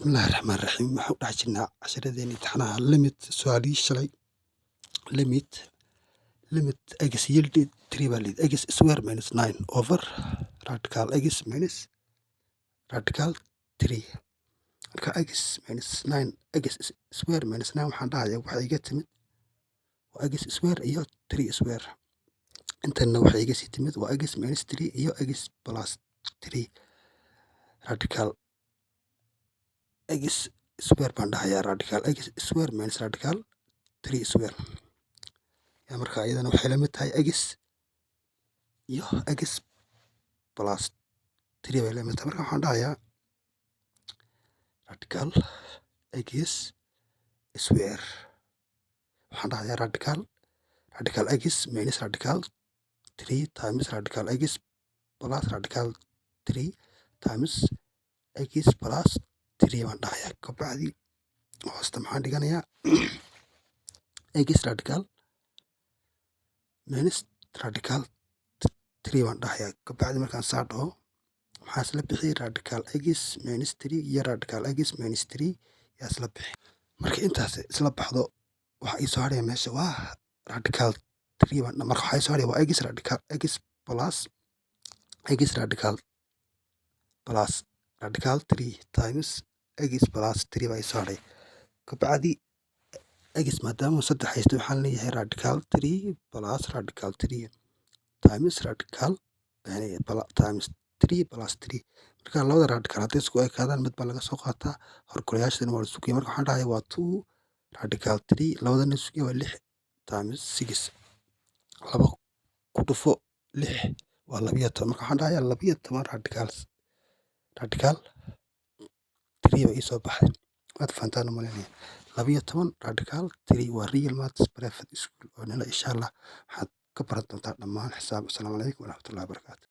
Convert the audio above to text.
bismillahi raxmaan raxiim waxaan u dhex jirnaa casharadeenii taxanaha su'aalihii shalay limit limit x yielded 3 baa layidhi x square minus 9 over radical x minus radical 3 marka x minus 9 x square minus 9 waxaan dhahayaa waxay iga timid waa x square iyo 3 square intana waxay iga sii timid waa x minus 3 iyo x plus 3 radical x square baan dhahayaa radical x square minus radical 3 square yaa marka iyadana waxay la mid tahay x iyo x plus 3 bay la mid tahay marka waxaan dhahayaa radical x square waxaan dhahayaa radical x minus radical 3 times radical x plus radical 3 times x plus 3 baan dhahayaa kabacdi hoosta maxaan dhiganayaa x radical minus radical 3 baan dhahayaa kabacdi markaan saa dhaho maxaa isla bixi radical x minus 3 iyo radical x minus 3 yaa isla bixi marka intaas isla baxdo waxa ii soo hadhaya meesha waa radical 3 baan marka waxa ii soo hadhaya waa x radical x plus x radical plus radical 3 times x plus 3 baa ii soo hadhay kabacdi x maadaama saddex haysto waxaan leeyahay radical 3 plus radical 3 times radical times 3 plus 3 marka labada radical hadday isku ekaadaan mid baa laga soo qaataa horgolayaashana waa la sugaya marka waxaan dhahayaa waa 2 radical 3 labadana sugaya waa 6 times 6 laba ku dhufo 6 waa 12 marka waxaan dhahayaa 12 radical 3 baa ii soo baxday waad fahantaan u malaynaya 12 radical 3 waa real maths private school oo nala insha allah waxaad ka baran doontaa dhammaan xisaab. Assalaamu calaykum waraxmatullaahi wabarakaatu.